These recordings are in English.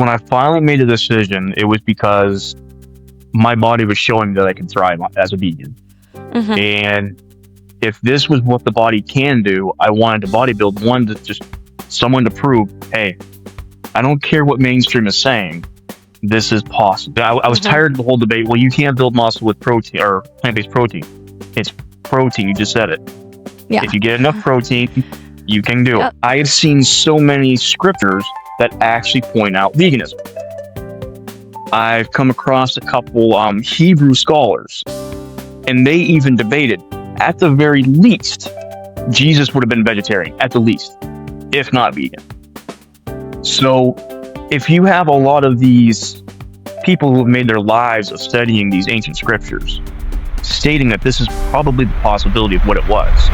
When I finally made a decision, it was because my body was showing that I could thrive as a vegan. Mm-hmm. And if this was what the body can do, I wanted to bodybuild one to just someone to prove, hey, I don't care what mainstream is saying, this is possible. I was tired of the whole debate. Well, you can't build muscle with protein or plant-based protein. It's protein. You just said it. Yeah. If you get enough protein, you can do Yep. it. I have seen so many scriptures that actually point out veganism. I've come across a couple Hebrew scholars, and they even debated, at the very least, Jesus would have been vegetarian, at the least, if not vegan. So if you have a lot of these people who have made their lives of studying these ancient scriptures, stating that this is probably the possibility of what it was.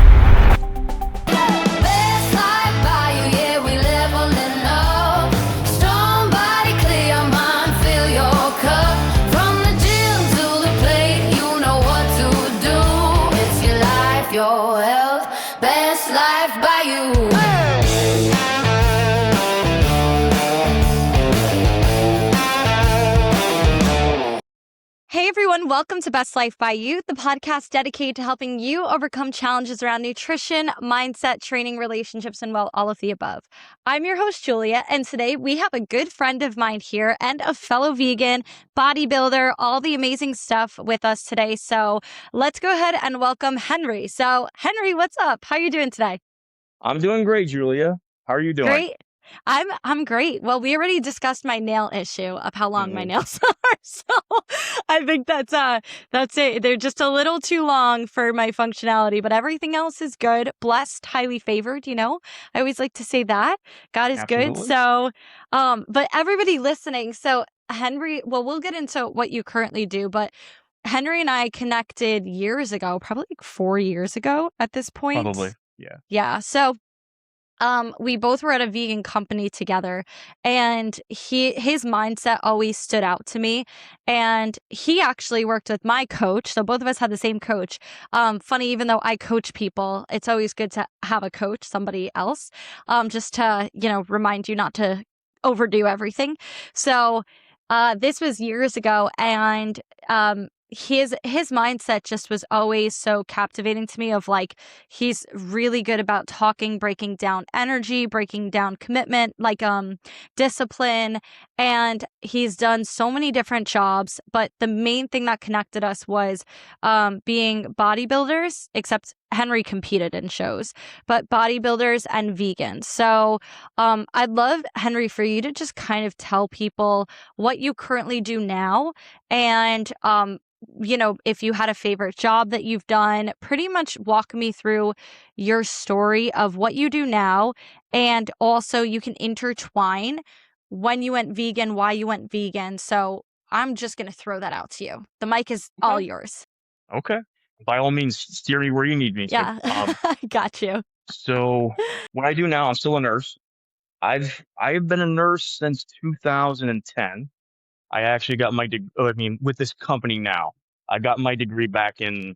Your health, best life by you. Hey everyone, welcome to Best Life by You, the podcast dedicated to helping you overcome challenges around nutrition, mindset, training, relationships, and well, all of the above. I'm your host, Julia, and today we have a good friend of mine here and a fellow vegan, bodybuilder, all the amazing stuff with us today. So let's go ahead and welcome Henry. So Henry, what's up? How are you doing today? I'm doing great, Julia. How are you doing? Great. I'm great. Well, we already discussed my nail issue of how long my nails are, so I think that's it. They're just a little too long for my functionality, but everything else is good. Blessed, highly favored. I always like to say that God is good. Absolutely. So, but everybody listening. So Henry, well, we'll get into what you currently do, but Henry and I connected years ago, probably like 4 years ago at this point. Probably, yeah. Yeah. So. We both were at a vegan company together, and his mindset always stood out to me. And he actually worked with my coach, so both of us had the same coach. Funny, even though I coach people, it's always good to have a coach, somebody else, just to remind you not to overdo everything. So this was years ago, and his mindset just was always so captivating to me, of like, he's really good about talking, breaking down energy, breaking down commitment, like discipline, and he's done so many different jobs, but the main thing that connected us was being bodybuilders, except Henry competed in shows, but bodybuilders and vegans. So I'd love, Henry, for you to just kind of tell people what you currently do now, and if you had a favorite job that you've done, pretty much walk me through your story of what you do now. And also you can intertwine when you went vegan, why you went vegan. So I'm just going to throw that out to you. The mic is all yours. Okay. By all means, steer me where you need me to. Yeah, I got you. So what I do now, I'm still a nurse. I've been a nurse since 2010. I actually got my with this company now. I got my degree back in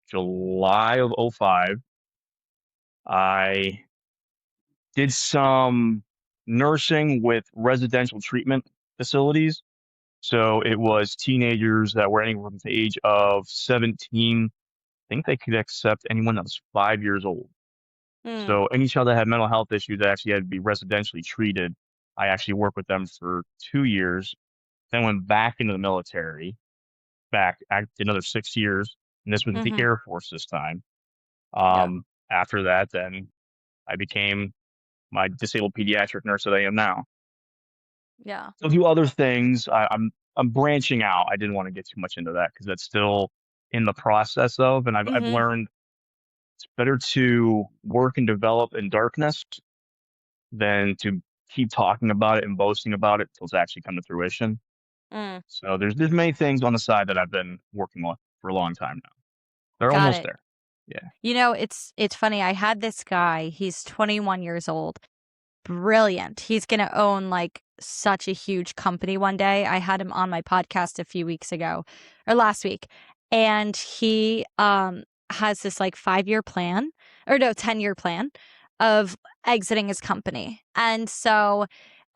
July of 2005. I did some nursing with residential treatment facilities. So it was teenagers that were anywhere from the age of 17. I think they could accept anyone that was 5 years old. So any child that had mental health issues that actually had to be residentially treated, I actually worked with them for 2 years. Then went back into the military, another 6 years, and this was the Air Force this time. After that, then I became my disabled pediatric nurse that I am now. Yeah. So a few other things. I'm branching out. I didn't want to get too much into that because that's still in the process of, and I've learned it's better to work and develop in darkness than to keep talking about it and boasting about it till it's actually come to fruition. So there's many things on the side that I've been working on for a long time now. They're Got almost it. there. Yeah. It's funny. I had this guy, he's 21 years old. Brilliant. He's going to own like such a huge company one day. I had him on my podcast a few weeks ago or last week. And he has this like 5-year plan, or no, 10-year plan of exiting his company. And so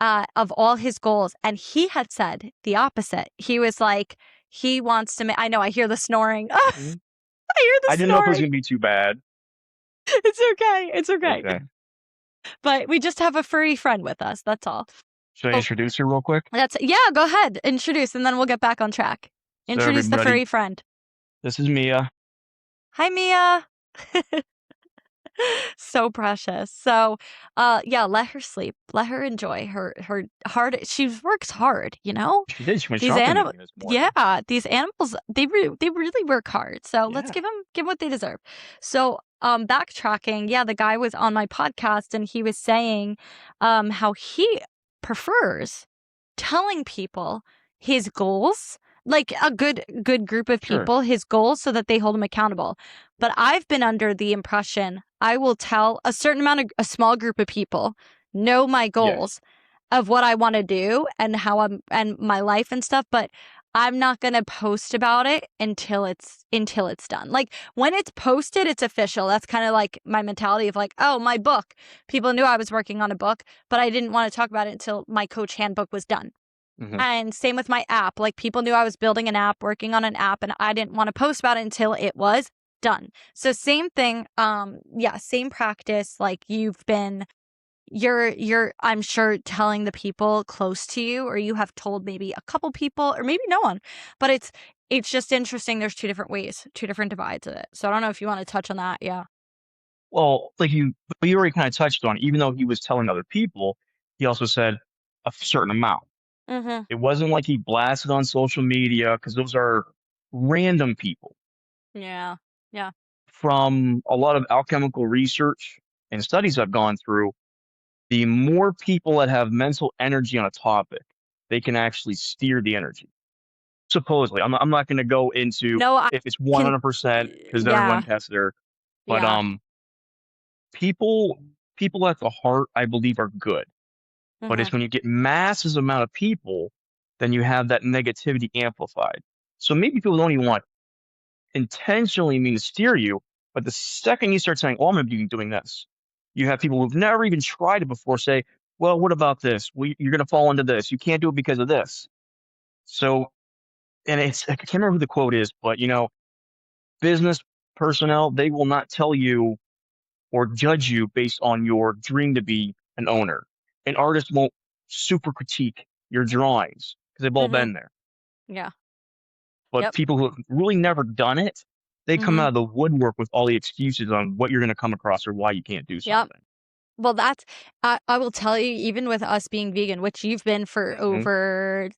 of all his goals. And he had said the opposite. He was like, he wants to I know, I hear the snoring. I hear Mhm. the I didn't know if it was snoring. gonna be too bad. It's okay. It's okay. Okay. But we just have a furry friend with us. That's all. Should I Oh, introduce her real quick? yeah, go ahead. Introduce, and then we'll get back on track. So Introduce the everybody, furry friend. this is Mia. Hi, Mia. So precious. So, yeah, let her sleep. Let her enjoy her hard. She works hard, you know. She did. She went These shopping with animals, me this morning. yeah, these animals, they really work hard. So let's Yeah. give what they deserve. So, backtracking, yeah, the guy was on my podcast and he was saying, how he prefers telling people his goals, like a good group of Sure. people, his goals, so that they hold him accountable. But I've been under the impression I will tell a small group of people know my goals of what I want to do and how and my life and stuff, but I'm not going to post about it until it's done. Like when it's posted, it's official. That's kind of like my mentality of like, oh, my book. People knew I was working on a book, but I didn't want to talk about it until my coach handbook was done. Mm-hmm. And same with my app. Like people knew I was building an app, working on an app, and I didn't want to post about it until it was done. So same thing. Yeah, same practice. Like you're I'm sure telling the people close to you, or you have told maybe a couple people or maybe no one, but it's just interesting. There's two different ways, two different divides of it. So I don't know if you want to touch on that. Yeah. Well, but you already kind of touched on it. Even though he was telling other people, he also said a certain amount. Mm-hmm. It wasn't like he blasted on social media because those are random people. Yeah. Yeah. From a lot of alchemical research and studies I've gone through, the more people that have mental energy on a topic, they can actually steer the energy. Supposedly, I'm not going to go into No, I if it's can. 100% because everyone Yeah. tests their, but Yeah. people at the heart, I believe, are good. But Mm-hmm. it's when you get masses amount of people, then you have that negativity amplified. So maybe people don't even want intentionally mean to steer you, but the second you start saying, "Oh, I'm going to be doing this," you have people who've never even tried it before say, "Well, what about this? You're going to fall into this. You can't do it because of this." So, and I can't remember who the quote is, but business personnel, they will not tell you or judge you based on your dream to be an owner. An artist won't super critique your drawings because they've all Mm-hmm. been there. Yeah. But Yep. people who have really never done it, they come Mm-hmm. out of the woodwork with all the excuses on what you're going to come across or why you can't do Yep. something. Well, I will tell you, even with us being vegan, which you've been for hmm over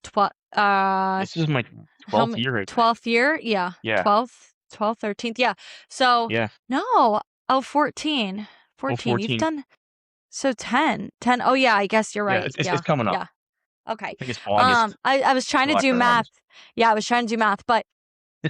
This is my how 12th many, year, I think. 12th year? Yeah. Yeah. 12th, 13th. Yeah. So Yeah. no, oh, 14. Oh, 14. You've 14. done so 10. 10. Oh yeah, I guess you're Yeah. right. It's Yeah. coming up. Yeah. Okay. I think it's August. I was trying to July, I do can't remember. math. Yeah, I was trying to do math, but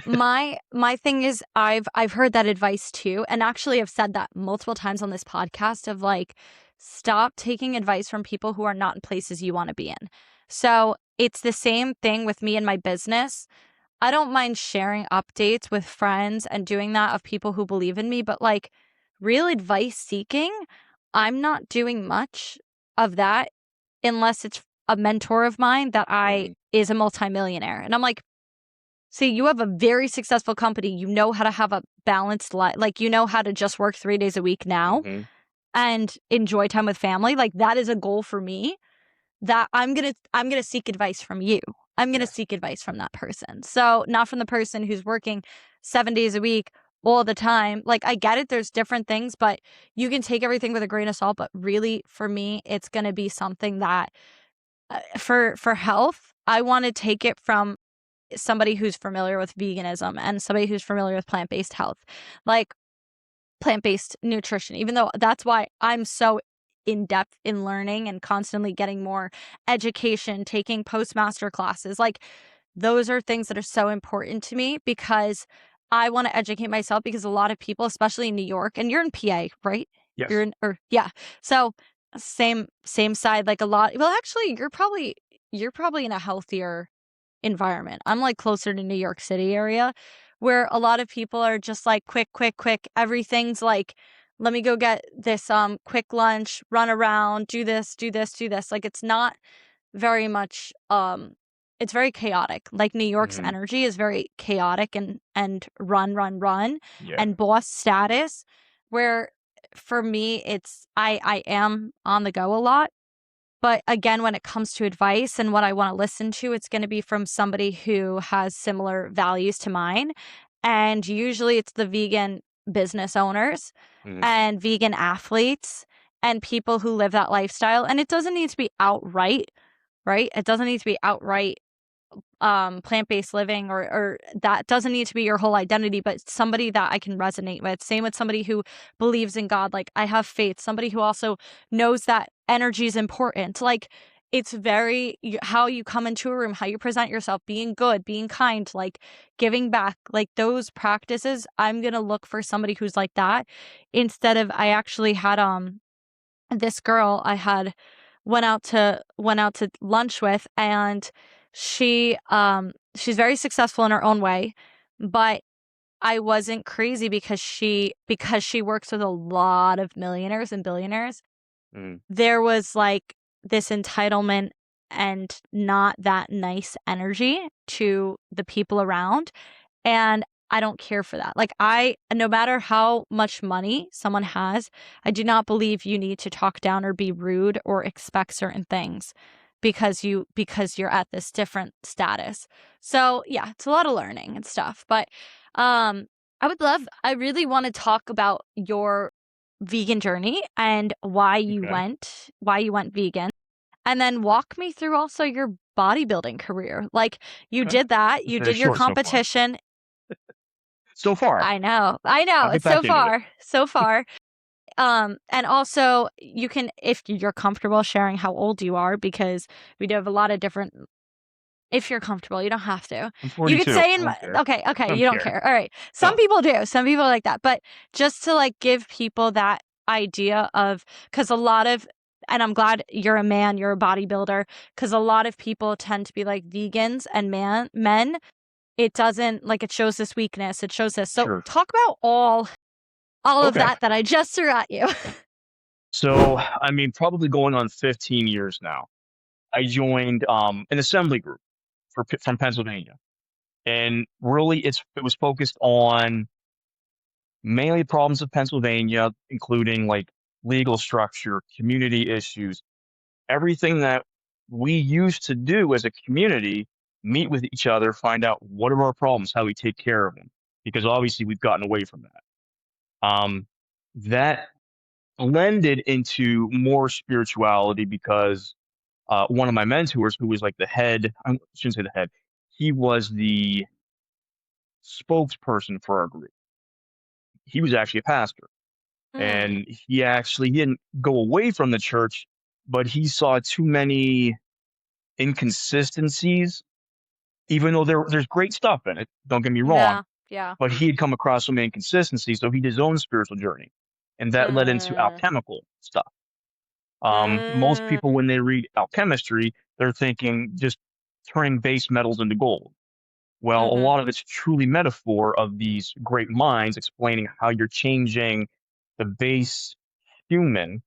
my thing is I've heard that advice too, and actually I've said that multiple times on this podcast of like, stop taking advice from people who are not in places you want to be in. So it's the same thing with me and my business. I don't mind sharing updates with friends and doing that of people who believe in me, but like real advice seeking, I'm not doing much of that unless it's a mentor of mine that Mhm. is a multimillionaire. And I'm like, see, you have a very successful company. You know how to have a balanced life. Like, you know how to just work 3 days a week now Mhm. and enjoy time with family. Like, that is a goal for me that I'm going to seek advice from you. I'm going to Yeah. seek advice from that person. So, not from the person who's working 7 days a week all the time. Like, I get it. There's different things, but you can take everything with a grain of salt. But really, for me, it's going to be something that for health, I want to take it from somebody who's familiar with veganism and somebody who's familiar with plant-based health, like plant-based nutrition, even though that's why I'm so in depth in learning and constantly getting more education, taking postmaster classes. Like those are things that are so important to me because I want to educate myself, because a lot of people, especially in New York, and you're in PA, right? You're Yes. in, or yeah. So same side, like a lot. Well, actually, you're probably in a healthier environment. I'm like closer to New York City area where a lot of people are just like quick. Everything's like let me go get this quick lunch, run around, do this, do this, do this. Like, it's not very much it's very chaotic. Like, New York's Mhm. energy is very chaotic and run Yeah. and boss status, where for me I am on the go a lot. But again, when it comes to advice and what I want to listen to, it's going to be from somebody who has similar values to mine. And usually it's the vegan business owners Mhm. and vegan athletes and people who live that lifestyle. And it doesn't need to be outright, right? It doesn't need to be outright plant-based living, or that doesn't need to be your whole identity, but somebody that I can resonate with. Same with somebody who believes in God, like I have faith, somebody who also knows that energy is important. Like, it's very how you come into a room, how you present yourself, being good, being kind, like giving back, like those practices. I'm gonna look for somebody who's like that, instead of, I actually had this girl I had went out to lunch with, and she's very successful in her own way, but I wasn't crazy because she works with a lot of millionaires and billionaires. Mhm. There was like this entitlement and not that nice energy to the people around. And I don't care for that. Like, no matter how much money someone has, I do not believe you need to talk down or be rude or expect certain things because you're at this different status. So yeah, it's a lot of learning and stuff. But I really want to talk about your vegan journey and Okay. why you went vegan. And then walk me through also your bodybuilding career. Like, you Okay. did that, It's you very did your short so far. competition. So far, I know. I'll get It's back so into it. far, so far. And also you can, if you're comfortable sharing how old you are, because we do have a lot of different, if you're comfortable, you don't have to. I'm You could 42. say I don't care. okay, I don't you don't care. care. All right. Some No. people do. Some people like that. But just to like give people that idea of, because a lot of, and I'm glad you're a man, you're a bodybuilder, because a lot of people tend to be like vegans and men. It doesn't, like, it shows this weakness. It shows this. So Sure. talk about all of Okay. that I just threw at you. So, I mean, probably going on 15 years now. I joined an assembly group from Pennsylvania, and really, it was focused on mainly problems of Pennsylvania, including like legal structure, community issues, everything that we used to do as a community, meet with each other, find out what are our problems, how we take care of them, because obviously we've gotten away from that. That blended into more spirituality because one of my mentors, who was like the head, I shouldn't say the head, he was the spokesperson for our group. He was actually a pastor, Mm, and he didn't go away from the church, but he saw too many inconsistencies. Even though there's great stuff in it, don't get me wrong, yeah, yeah. but he had come across some inconsistencies, so he did his own spiritual journey, and that led into Mm, alchemical stuff. Most mm, people, when they read alchemistry, they're thinking just turning base metals into gold. Well, a mm-hmm, lot of it's truly metaphor of these great minds explaining how you're changing the base human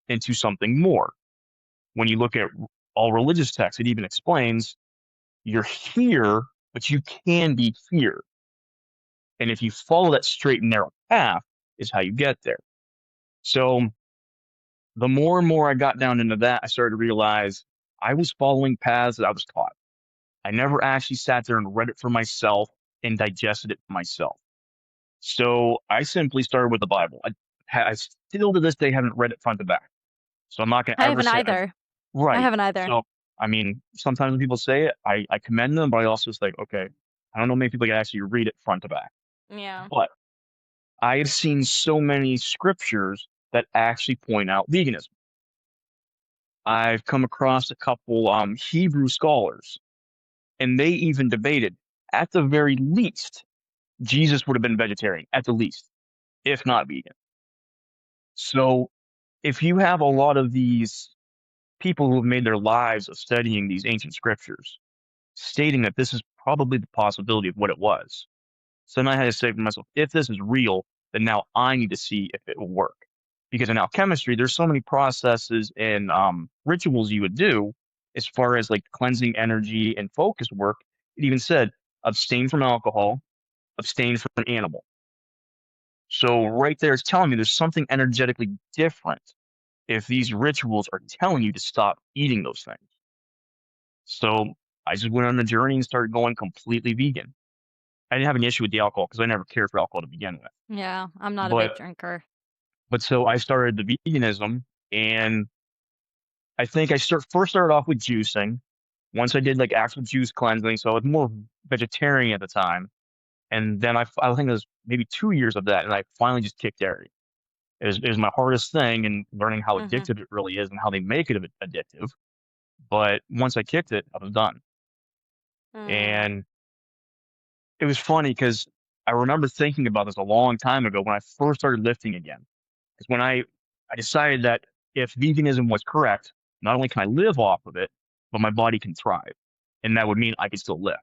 into something more. When you look at all religious texts, it even explains you're here, but you can be here. And if you follow that straight and narrow path, is how you get there. So the more and more I got down into that, I started to realize I was following paths that I was taught. I never actually sat there and read it for myself and digested it for myself. So I simply started with the Bible. I still to this day haven't read it front to back. So I'm not going to I ever haven't say I've either. I right. haven't either. So I mean, sometimes when people say it, I commend them, but I also just like, okay, I don't know many people can actually read it front to back. Yeah. But I have seen so many scriptures that actually point out veganism. I've come across a couple Hebrew scholars, and they even debated, at the very least, Jesus would have been vegetarian, at the least, if not vegan. So if you have a lot of these people who have made their lives of studying these ancient scriptures, stating that this is probably the possibility of what it was. So then I had to say to myself, if this is real, then now I need to see if it will work. Because in alchemistry, there's so many processes and rituals you would do as far as like cleansing energy and focus work. It even said abstain from alcohol, abstain from an animal. So right there, it's telling me there's something energetically different if these rituals are telling you to stop eating those things. So I just went on a journey and started going completely vegan. I didn't have an issue with the alcohol because I never cared for alcohol to begin with. Yeah, I'm not a big But drinker. so I started the veganism, and I think first started off with juicing. Once I did like actual juice cleansing, so I was more vegetarian at the time. And then I think it was maybe 2 years of that, and I finally just kicked dairy. It was my hardest thing in learning how Mm-hmm. addictive it really is and how they make it addictive. But once I kicked it, I was done. And it was funny because I remember thinking about this a long time ago when I first started lifting again. Because when I decided that if veganism was correct, not only can I live off of it, but my body can thrive. And that would mean I could still lift.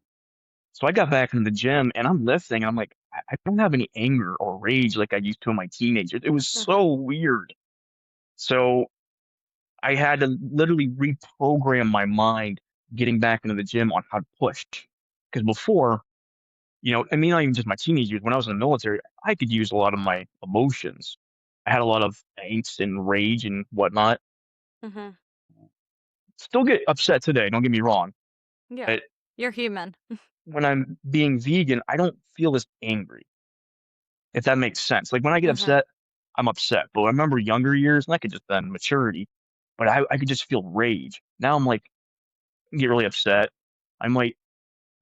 So I got back into the gym and I'm lifting and I'm like, I don't have any anger or rage like I used to in my teenagers. It was so weird. So I had to literally reprogram my mind getting back into the gym on how to push. Because before, I mean, not even just my teenage years, when I was in the military, I could use a lot of my emotions. I had a lot of angst and rage and whatnot. Mm-hmm. Still get upset today, don't get me wrong. Yeah, But you're human. when I'm being vegan, I don't feel as angry, if that makes sense. Like when I get Mm-hmm. upset, I'm upset. But I remember younger years, and that could just been maturity, but I could just feel rage. Now I'm like, get really upset. I might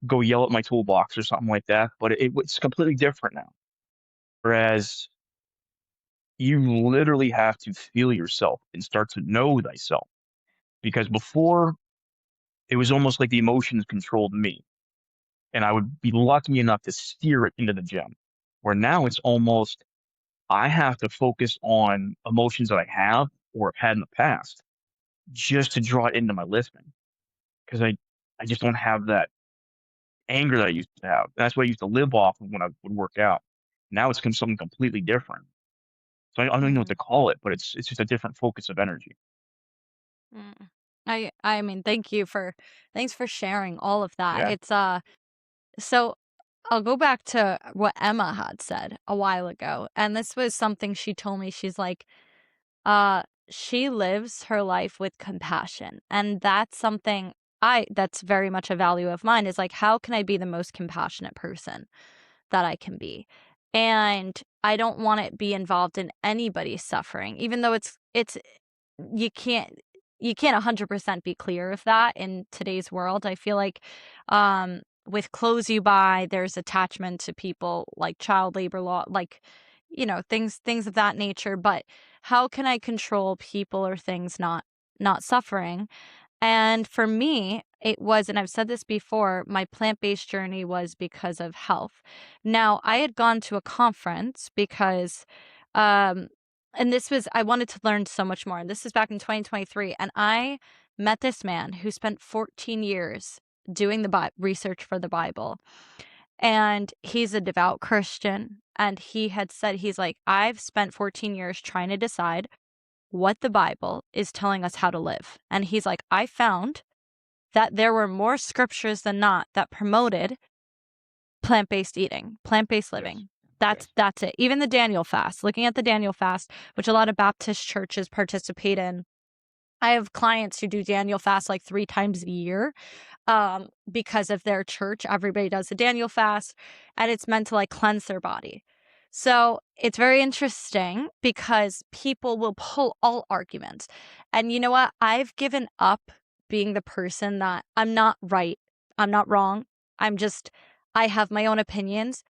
go yell at my toolbox or something like that, but it's completely different now. Whereas you literally have to feel yourself and start to know thyself. Because before, it was almost like the emotions controlled me, and I would be lucky enough to steer it into the gym. Where now it's almost I have to focus on emotions that I have or have had in the past just to draw it into my lifting. Because I just don't have that anger that I used to have. That's what I used to live off of when I would work out. Now it's something completely different. So I don't even know what to call it, but it's just a different focus of energy. Mm. I mean, thanks for sharing all of that. Yeah. It's so I'll go back to what Emma had said a while ago, and this was something she told me. She's like, she lives her life with compassion, and that's something that's very much a value of mine. Is like, how can I be the most compassionate person that I can be? And I don't want to be involved in anybody's suffering, even though it's you can't 100% be clear of that in today's world. I feel like with clothes you buy, there's attachment to people, like child labor law, like things of that nature. But how can I control people or things not suffering? And for me, it was, and I've said this before, my plant-based journey was because of health. Now, I had gone to a conference because, um, and this was, I wanted to learn so much more. And this is back in 2023. And I met this man who spent 14 years doing the research for the Bible. And he's a devout Christian. And he had said, he's like, I've spent 14 years trying to decide what the Bible is telling us how to live. And he's like, I found that there were more scriptures than not that promoted plant-based eating, plant-based living. Yes. That's it. Even the Daniel fast, looking at the Daniel fast, which a lot of Baptist churches participate in. I have clients who do Daniel fast like 3 times a year because of their church. Everybody does the Daniel fast, and it's meant to like cleanse their body. So it's very interesting because people will pull all arguments. And you know what? I've given up being the person that I'm not right. I'm not wrong. I have my own opinions.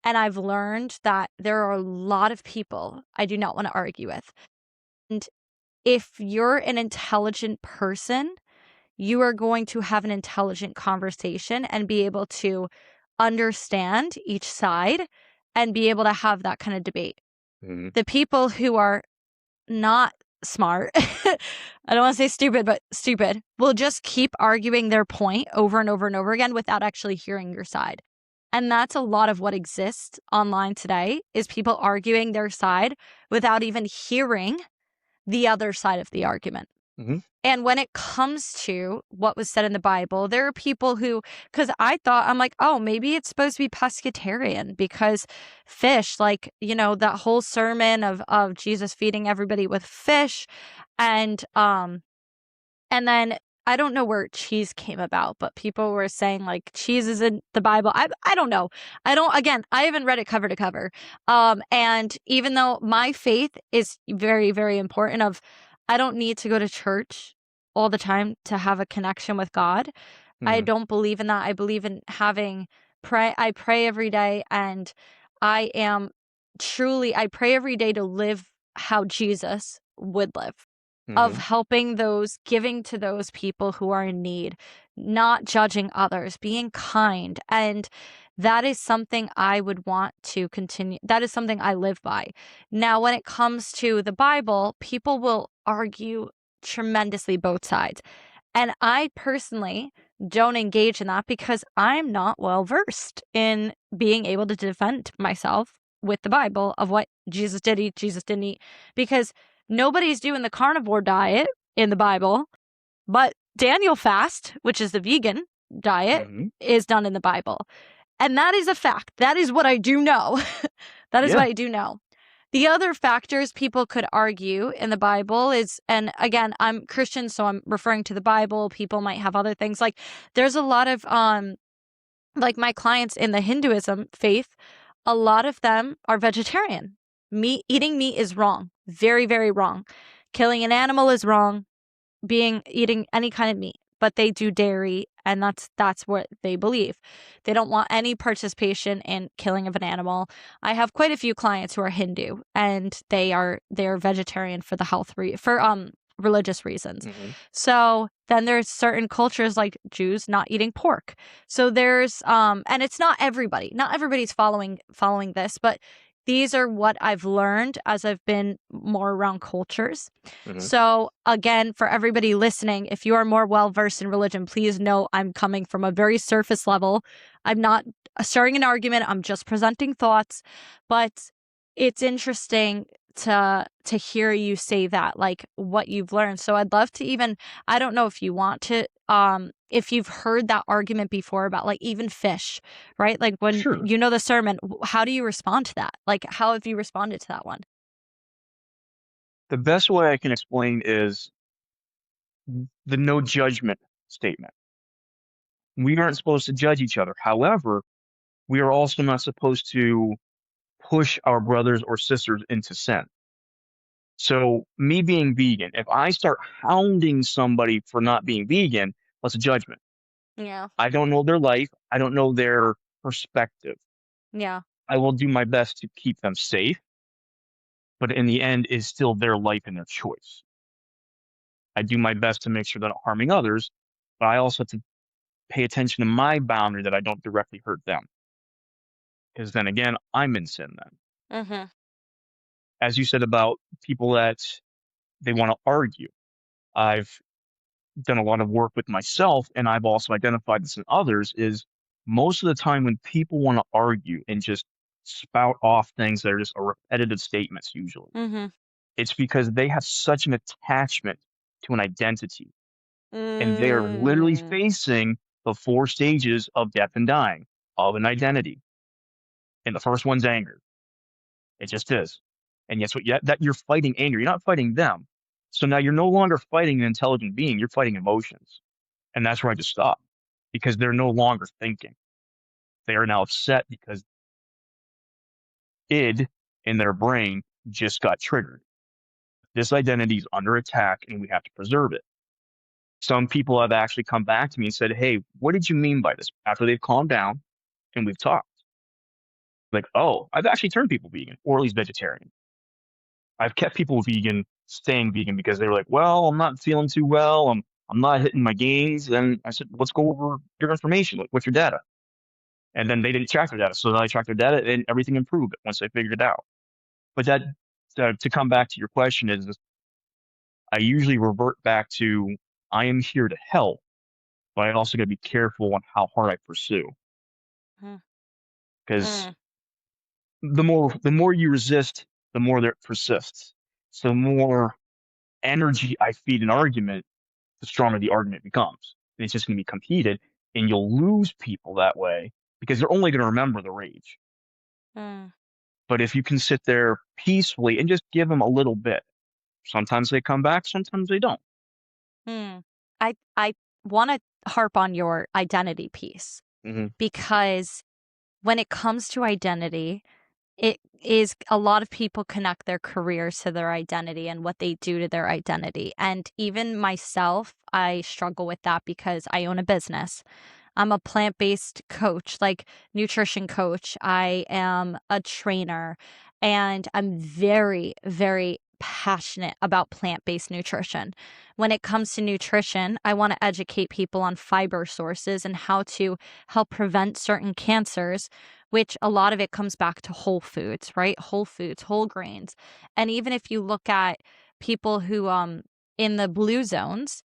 And I've learned that there are a lot of people I do not want to argue with. And if you're an intelligent person, you are going to have an intelligent conversation and be able to understand each side and be able to have that kind of debate. Mhm. The people who are not smart, I don't want to say stupid, but stupid, will just keep arguing their point over and over and over again without actually hearing your side. And that's a lot of what exists online today, is people arguing their side without even hearing the other side of the argument. Mm-hmm. And when it comes to what was said in the Bible, there are people who, because I'm like, oh, maybe it's supposed to be pescatarian because fish, like, that whole sermon of Jesus feeding everybody with fish. And then I don't know where cheese came about, but people were saying like cheese is in the Bible. I don't know. I haven't read it cover to cover. And even though my faith is very, very important, I don't need to go to church all the time to have a connection with God. I Mm-hmm. don't believe in that. I believe in I pray every day, and I I pray every day to live how Jesus would live, of Mm-hmm. helping giving to those people who are in need, not judging others, being kind. And that is something I would want to continue. That is something I live by. Now, when it comes to the Bible, people will argue tremendously both sides. And I personally don't engage in that because I'm not well versed in being able to defend myself with the Bible of what Jesus did eat, Jesus didn't eat, because nobody's doing the carnivore diet in the Bible, but Daniel fast, which is the vegan diet, Mm-hmm. is done in the Bible. And that is a fact. That is what I do know. That is what Yeah. I do know. The other factors people could argue in the Bible is, and again, I'm Christian, so I'm referring to the Bible. People might have other things. Like there's a lot of like my clients in the Hinduism faith, a lot of them are vegetarian. Eating meat is wrong. Very, very wrong. Killing an animal is wrong. Eating any kind of meat, but they do dairy, and that's what they believe. They don't want any participation in killing of an animal. I have quite a few clients who are Hindu, and they're vegetarian for the for religious reasons. Mm-hmm. So then there's certain cultures like Jews not eating pork. So there's and it's not everybody. Not everybody's following this, but these are what I've learned as I've been more around cultures. Mm-hmm. So again, for everybody listening, if you are more well-versed in religion, please know I'm coming from a very surface level. I'm not starting an argument. I'm just presenting thoughts, but it's interesting to hear you say that, like what you've learned. So I'd love to I don't know if you want to, if you've heard that argument before about like even fish, right? Like when Sure. the sermon, how do you respond to that? Like how have you responded to that one? The best way I can explain is the no judgment statement. We aren't supposed to judge each other. However, we are also not supposed to push our brothers or sisters into sin. So, me being vegan, if I start hounding somebody for not being vegan, that's a judgment. Yeah. I don't know their life. I don't know their perspective. Yeah. I will do my best to keep them safe, but in the end, it's still their life and their choice. I do my best to make sure they're not harming others, but I also have to pay attention to my boundary that I don't directly hurt them. Because then again, I'm in sin then. Mm-hmm. As you said about people that they want to argue, I've done a lot of work with myself, and I've also identified this in others, is most of the time when people want to argue and just spout off things that are just repetitive statements usually, Mm-hmm. it's because they have such an attachment to an identity, and they are literally Mm. facing the 4 stages of death and dying of an identity. And the first one's anger. It just is. And yes, that you're fighting anger. You're not fighting them. So now you're no longer fighting an intelligent being. You're fighting emotions. And that's where I just stop because they're no longer thinking. They are now upset because id in their brain just got triggered. This identity is under attack and we have to preserve it. Some people have actually come back to me and said, "Hey, what did you mean by this?" After they've calmed down and we've talked. Like, oh, I've actually turned people vegan or at least vegetarian. I've kept people vegan, staying vegan because they were like, "Well, I'm not feeling too well. I'm not hitting my gains." And I said, "Let's go over your information. Like, what's your data?" And then they didn't track their data, so then I tracked their data, and everything improved once I figured it out. But that to come back to your question is, I usually revert back to I am here to help, but I also got to be careful on how hard I pursue. Mhm. because Mm, the more you resist, the more that persists. So the more energy I feed an argument, the stronger the argument becomes. And it's just going to become heated, and you'll lose people that way because they're only going to remember the rage. mm, But if you can sit there peacefully and just give them a little bit, sometimes they come back, sometimes they don't. mm. I want to harp on your identity piece Hmm. because when it comes to identity, it is a lot of people connect their careers to their identity and what they do to their identity. And even myself, I struggle with that because I own a business. I'm a plant-based coach, like nutrition coach. I am a trainer, and I'm very, very passionate about plant-based nutrition. When it comes to nutrition, I want to educate people on fiber sources and how to help prevent certain cancers, which a lot of it comes back to whole foods, right? Whole foods, whole grains. And even if you look at people who in the blue zones,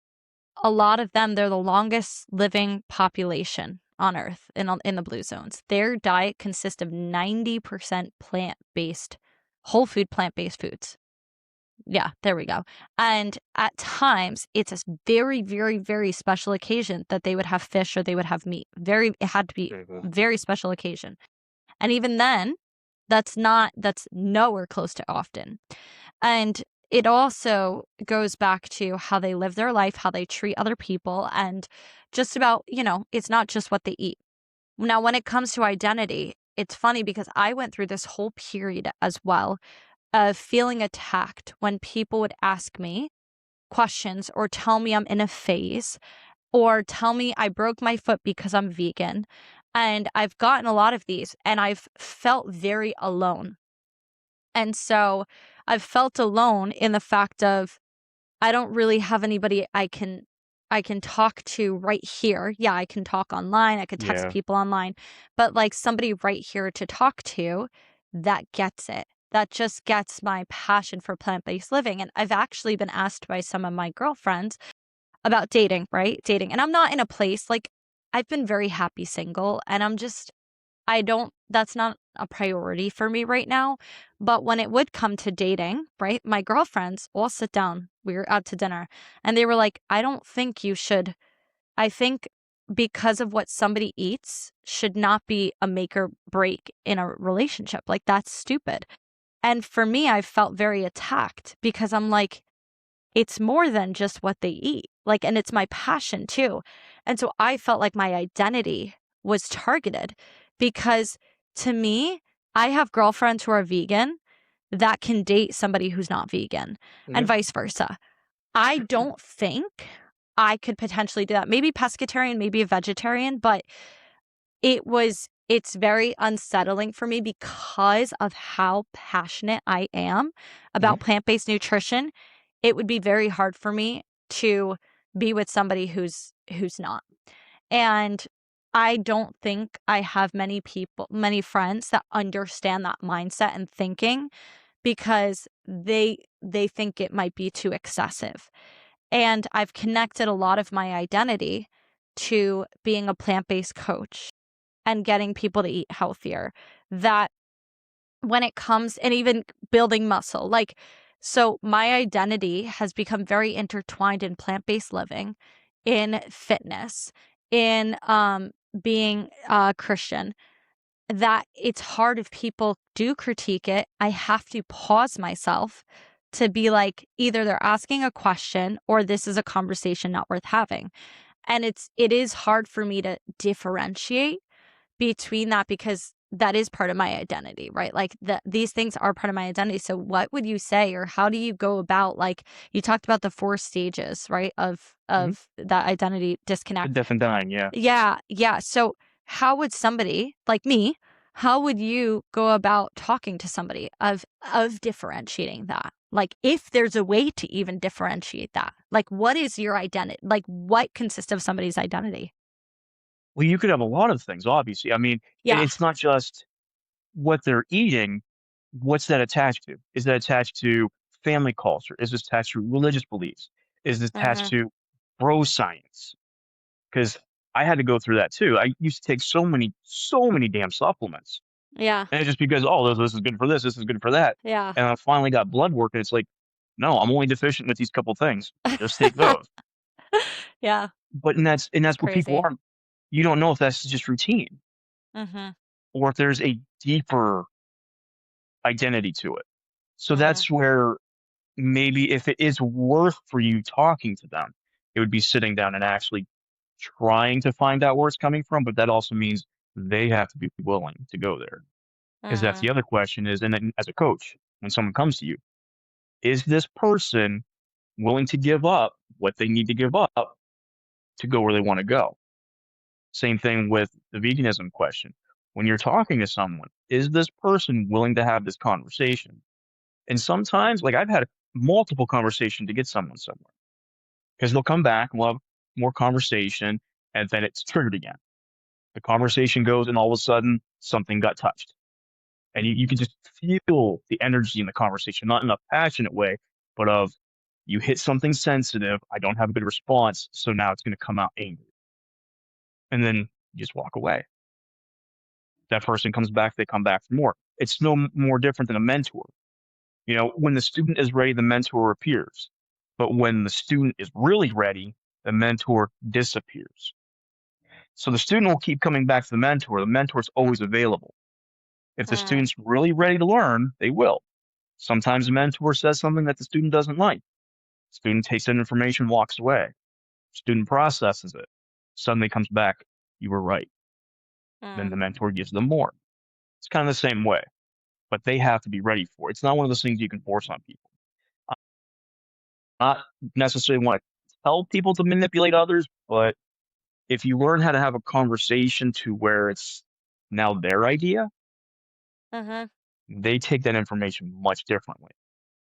a lot of them, they're the longest living population on Earth in the blue zones. Their diet consists of 90% plant-based, whole food plant-based foods. Yeah, there we go. And at times, it's a very, very, very special occasion that they would have fish or they would have meat. It had to be Mhm. very special occasion. And even then, that's nowhere close to often. And it also goes back to how they live their life, how they treat other people, and just about, it's not just what they eat. Now, when it comes to identity, it's funny because I went through this whole period as well of feeling attacked when people would ask me questions or tell me I'm in a phase or tell me I broke my foot because I'm vegan. And I've gotten a lot of these and I've felt very alone. And so I've felt alone in the fact of I don't really have anybody I can talk to right here. Yeah, I can talk online, I could text Yeah. people online, but like somebody right here to talk to that gets it. That just gets my passion for plant-based living. And I've actually been asked by some of my girlfriends about dating, right? Dating. And I'm not in a place like I've been very happy single and that's not a priority for me right now. But when it would come to dating, right, my girlfriends all sit down. We were out to dinner and they were like, I don't think you should. I think because of what somebody eats should not be a make or break in a relationship. Like, that's stupid. And for me, I felt very attacked because I'm like, it's more than just what they eat. Like, and it's my passion too. And so I felt like my identity was targeted because to me, I have girlfriends who are vegan that can date somebody who's not vegan and Yeah. vice versa. I don't think I could potentially do that. Maybe pescatarian, maybe a vegetarian, but it's very unsettling for me because of how passionate I am Hmm. about plant-based nutrition. It would be very hard for me to be with somebody who's not. And I don't think I have many friends that understand that mindset and thinking because they think it might be too excessive. And I've connected a lot of my identity to being a plant-based coach and getting people to eat healthier. That when it comes and even building muscle, like, so my identity has become very intertwined in plant-based living, in fitness, in being Christian, that it's hard if people do critique it. I have to pause myself to be like, either they're asking a question or this is a conversation not worth having. And it is hard for me to differentiate between that because that is part of my identity, right? Like these things are part of my identity. So what would you say, or how do you go about, like you talked about the 4 stages, right? Of Hmm. that identity The disconnect. death and dying. Yeah. Yeah, yeah. So how would somebody like me, how would you go about talking to somebody of differentiating that? Like if there's a way to even differentiate that. Like what is your identity? Like what consists of somebody's identity? Well, you could have a lot of things, obviously. I mean, Yeah. it's not just what they're eating. What's that attached to? Is that attached to family culture? Is this attached to religious beliefs? Is this attached Mhm. to bro science? Because I had to go through that too. I used to take so many damn supplements. Yeah. And it's just because, oh, this is good for this is good for that. Yeah. And I finally got blood work, and it's like, no, I'm only deficient with these couple things. Just take those. Yeah. But It's that's where people crazy. are. You don't know if that's just routine Mhm. or if there's a deeper identity to it. So Mhm. that's where maybe if it is worth for you talking to them, it would be sitting down and actually trying to find out where it's coming from. But that also means they have to be willing to go there. Because that's Mhm. the other question is, and then as a coach, when someone comes to you, is this person willing to give up what they need to give up to go where they want to go? Same thing with the veganism question. When you're talking to someone, is this person willing to have this conversation? And sometimes, like I've had multiple conversations to get someone somewhere because they'll come back and we'll have more conversation and then it's triggered again. The conversation goes and all of a sudden something got touched. And you can just feel the energy in the conversation, not in a passionate way, but of you hit something sensitive. I don't have a good response. So now it's going to come out angry. And then you just walk away. That person comes back, they come back for more. It's no more different than a mentor. You know, when the student is ready, the mentor appears. But when the student is really ready, the mentor disappears. So the student will keep coming back to the mentor. The mentor's always available. If the Mm. student's really ready to learn, they will. Sometimes the mentor says something that the student doesn't like. Student takes that information, walks away. Student processes it. Suddenly comes back, you were right. Then Mm. the mentor gives them more. It's kind of the same way, but they have to be ready for it. It's not one of those things you can force on people. Not necessarily want to tell people to manipulate others, but if you learn how to have a conversation to where it's now their idea, Mhm. they take that information much differently.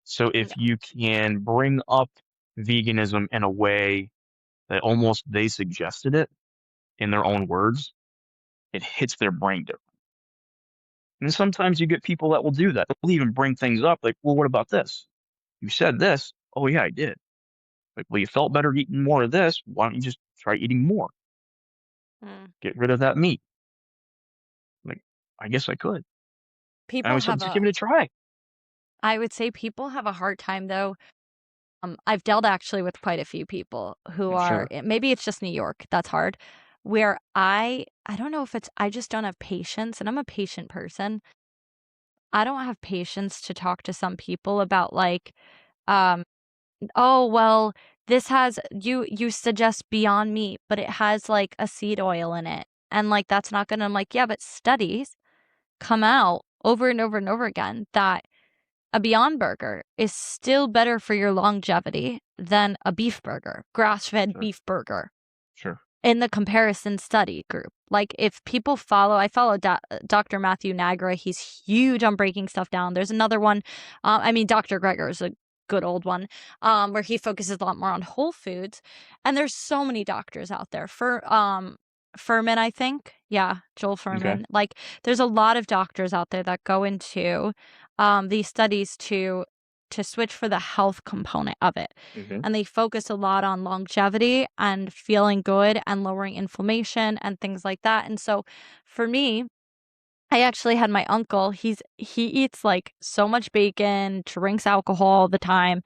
So Yeah. if you can bring up veganism in a way that almost they suggested it in their own words, it hits their brain different. And sometimes you get people that will do that. They'll even bring things up like, well, what about this? You said this. Oh, yeah, I did. Like, well, you felt better eating more of this. Why don't you just try eating more? Mm. Get rid of that meat. Like, I guess I could. And I People was like, have just a give it a try. I would say people have a hard time though. I've dealt actually with quite a few people who are Sure. maybe it's just New York, that's hard, where I don't know if it's I just don't have patience, and I'm a patient person. I don't have patience to talk to some people about like, um, "Oh, well, this has you suggest Beyond Meat, but it has, like, a seed oil in it." And, like, that's not gonna I'm like, "Yeah, but studies come out over and over and over again that a Beyond Burger is still better for your longevity than a beef burger, grass-fed Sure. beef burger." Sure. In the comparison study group. Like, if people follow I follow Dr. Matthew Nagra, he's huge on breaking stuff down. There's another one, I mean, Dr. Greger is a good old one, where he focuses a lot more on whole foods, and there's so many doctors out there. Furman, I think. Yeah, Joel Okay. Furman. Like, there's a lot of doctors out there that go into, these studies to switch for the health component of it. Hmm. And they focus a lot on longevity and feeling good and lowering inflammation and things like that. And so for me, I actually had my uncle, he eats like so much bacon, drinks alcohol all the time,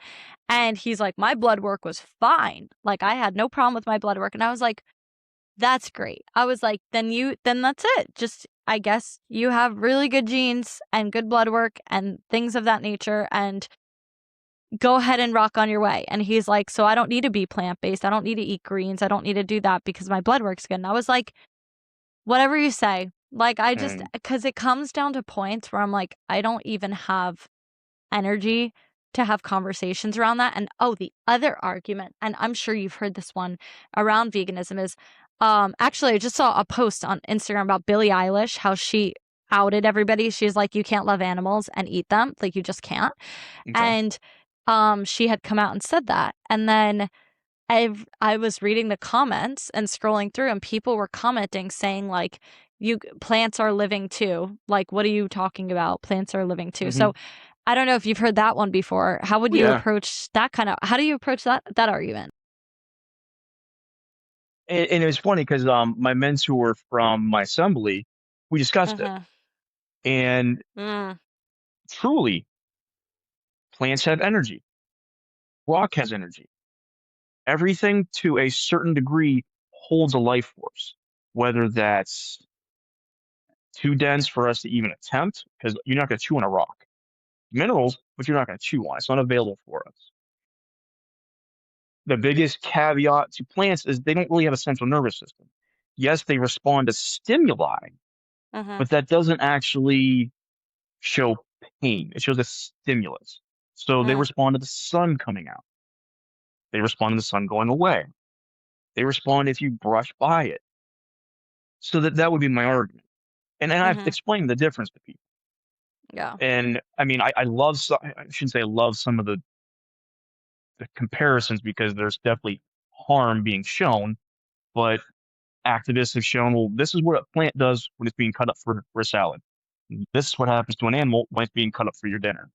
and he's like, my blood work was fine. Like, I had no problem with my blood work. And I was like, that's great. I was like, then that's it. Just I guess you have really good genes and good blood work and things of that nature, and go ahead and rock on your way. And he's like, so I don't need to be plant-based. I don't need to eat greens. I don't need to do that because my blood work's good. And I was like, whatever you say. Like, I just, And because it comes down to points where I'm like, I don't even have energy to have conversations around that. And oh, the other argument, and I'm sure you've heard this one around veganism is, actually, I just saw a post on Instagram about Billie Eilish, how she outed everybody. She's like, you can't love animals and eat them. Like, you just can't. okay. And she had come out and said that. And then I was reading the comments and scrolling through, and people were commenting saying like, you plants are living too. Like, what are you talking about? Plants are living too. Hmm. So I don't know if you've heard that one before. How would Oh, you yeah. approach that how do you approach that argument? And it was funny because my mentor from my assembly, we discussed it. Uh-huh. And Mm. truly, plants have energy. Rock has energy. Everything to a certain degree holds a life force, whether that's too dense for us to even attempt, because you're not going to chew on a rock. Minerals, but you're not going to chew on. It's not available for us. The biggest caveat to plants is they don't really have a central nervous system. Yes, they respond to stimuli, Mhm. but that doesn't actually show pain. It shows a stimulus. So they Mm. respond to the sun coming out. They respond to the sun going away. They respond if you brush by it. So that would be my argument. And I've Mhm. explained the difference to people. Yeah. And I mean, I love, I shouldn't say I love some of the comparisons because there's definitely harm being shown, but activists have shown, well, this is what a plant does when it's being cut up for a salad. This is what happens to an animal when it's being cut up for your dinner.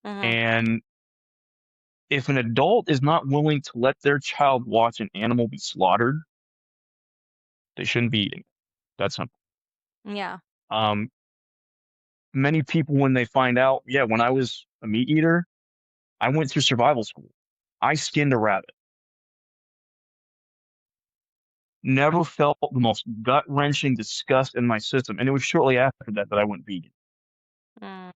Mhm. And if an adult is not willing to let their child watch an animal be slaughtered, they shouldn't be eating it. That's simple. Yeah. Um, Many people, when they find out, yeah, when I was a meat eater, I went through survival school. I skinned a rabbit. Never felt the most gut-wrenching disgust in my system, and it was shortly after that that I went vegan. Mm.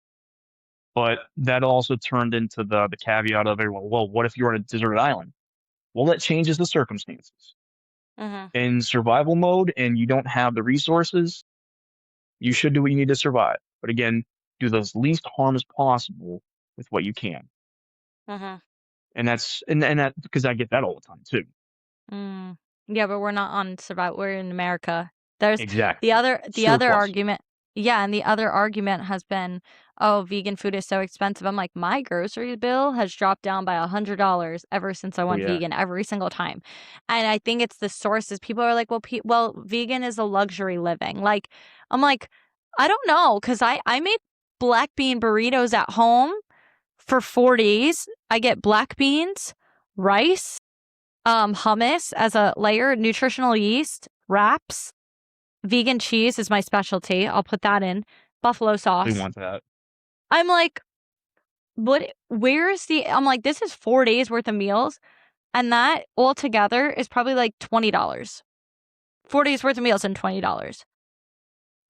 But that also turned into the caveat of everyone, well, what if you're on a deserted island? Well, that changes the circumstances. Mhm. In survival mode and you don't have the resources, you should do what you need to survive. But again, do the least harm as possible with what you can. Mhm. And that because I get that all the time too. Mm. Yeah, but we're not on survival. We're in America. There's Exactly. the other Surplus. argument. Yeah, and the other argument has been, oh, vegan food is so expensive. I'm like, my grocery bill has dropped down by $100 ever since I Oh went yeah. vegan every single time. And I think it's the sources. People are like, well, vegan is a luxury living. Like, I'm like, I don't know, because I made black bean burritos at home for 4 days. I get black beans, rice, hummus as a layer, nutritional yeast, wraps, vegan cheese is my specialty. I'll put that in. Buffalo We sauce. want that. I'm like, I'm like, this is 4 days worth of meals. And that altogether is probably like $20. 4 days worth of meals and $20.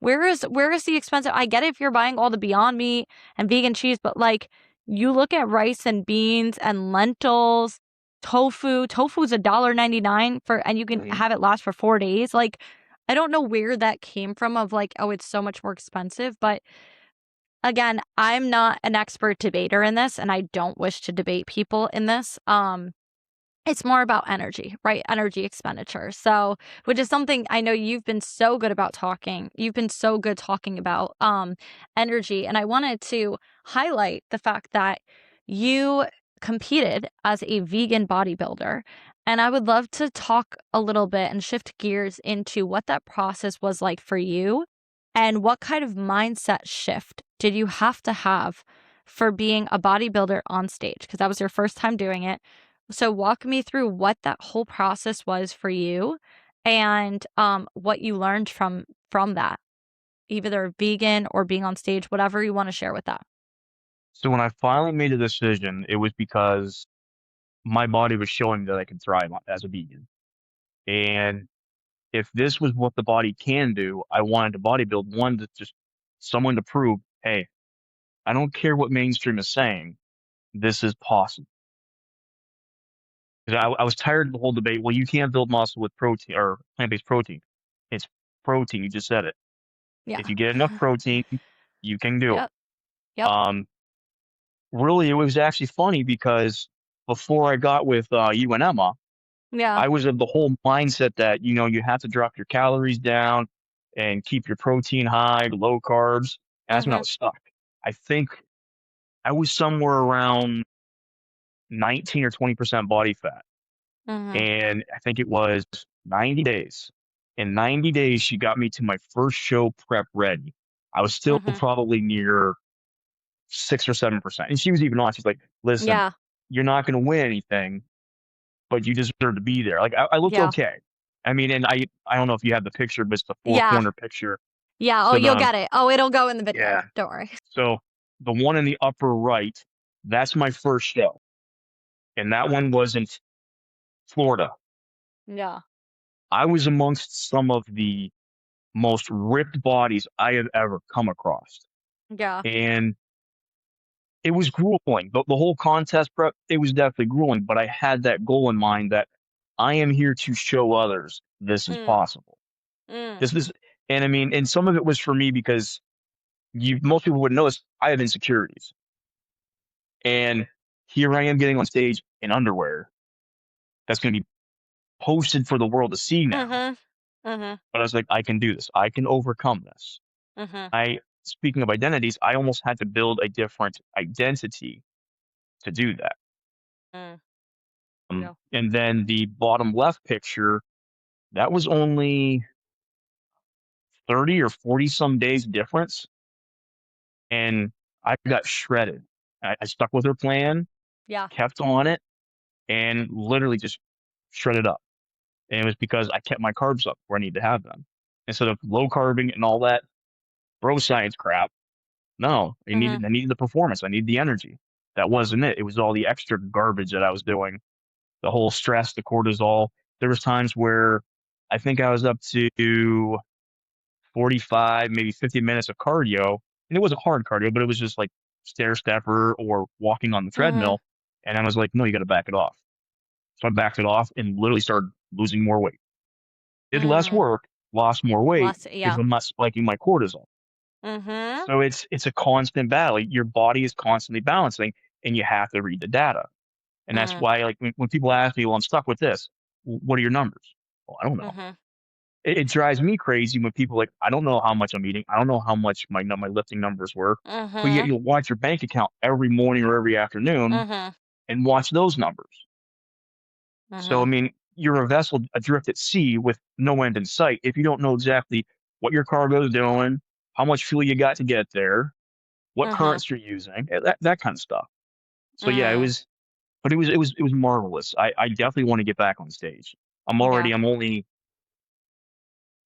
Where is the expensive? I get it if you're buying all the Beyond Meat and vegan cheese, but like you look at rice and beans and lentils, tofu. Tofu's $1.99 and you can Right. have it last for 4 days. Like I don't know where that came from of like, oh, it's so much more expensive. But again, I'm not an expert debater in this, and I don't wish to debate people in this. It's more about energy, right? Energy expenditure. So, which is something I know you've been so good about talking. You've been so good talking about energy. And I wanted to highlight the fact that you competed as a vegan bodybuilder. And I would love to talk a little bit and shift gears into what that process was like for you and what kind of mindset shift did you have to have for being a bodybuilder on stage? Because that was your first time doing it. So walk me through what that whole process was for you and what you learned from that, either vegan or being on stage, whatever you want to share with that. So when I finally made a decision, it was because my body was showing that I could thrive as a vegan. And if this was what the body can do, I wanted to bodybuild one to just someone to prove, hey, I don't care what mainstream is saying, this is possible. 'Cause I was tired of the whole debate. Well, you can't build muscle with protein or plant-based protein. It's protein. You just said it. If Yeah. you get enough protein, you can do it. Yep. Yep. Um, Really, it was actually funny because before I got with you and Emma, Yeah. I was of the whole mindset that you have to drop your calories down and keep your protein high, low carbs. And that's when I Mhm. was stuck. I think I was somewhere around 19 or 20% body fat. Mhm. And I think it was 90 days. In 90 days, she got me to my first show prep ready. I was still Mhm. probably near 6 or 7%. And she was even honest. She's like, listen, Yeah. you're not going to win anything, but you deserve to be there. Like I looked Yeah. okay. I mean, and I don't know if you have the picture, but it's the four Yeah. corner picture. Yeah. Oh, So you'll get it. Oh, it'll go in the video. yeah. Don't worry. So the one in the upper right, that's my first show. And that one was in Florida. Yeah. I was amongst some of the most ripped bodies I have ever come across. Yeah. And it was grueling. The whole contest prep, it was definitely grueling, but I had that goal in mind that I am here to show others this is Mm. possible. Mm. This is, and I mean, and some of it was for me because most people wouldn't notice I have insecurities. And here I am getting on stage in underwear that's going to be posted for the world to see now. Mhm. But I was like, I can do this. I can overcome this. Mhm. Speaking of identities, I almost had to build a different identity to do that. Mm. Yeah. And then the bottom left picture, that was only 30 or 40 some days difference. And I got shredded. I stuck with her plan, Yeah. kept on it, and literally just shredded up. And it was because I kept my carbs up where I need to have them. Instead of low carbing and all that bro science crap. No, Mhm. I needed the performance. I needed the energy. That wasn't it. It was all the extra garbage that I was doing. The whole stress, the cortisol. There was times where I think I was up to 45, maybe 50 minutes of cardio. And it wasn't hard cardio, but it was just like stair stepper or walking on the Mhm. treadmill. And I was like, no, you got to back it off. So I backed it off and literally started losing more weight. Did less Mm. work, lost more weight because Yeah. I'm not spiking my cortisol. Mhm. So it's a constant battle. Your body is constantly balancing, and you have to read the data. And that's Mm. why, like, when people ask me, "Well, I'm stuck with this. What are your numbers?" Well, I don't know. Mhm. It drives me crazy when people like, I don't know how much I'm eating. I don't know how much my lifting numbers were, but yet Mhm. you'll watch your bank account every morning or every afternoon Mhm. and watch those numbers. So I Mhm. mean, you're a vessel adrift at sea with no end in sight. If you don't know exactly what your cargo is doing, how much fuel you got to get there, what Mhm. currents you're using, that kind of stuff. So yeah, Mm. but it was marvelous. I definitely want to get back on stage. Yeah. I'm only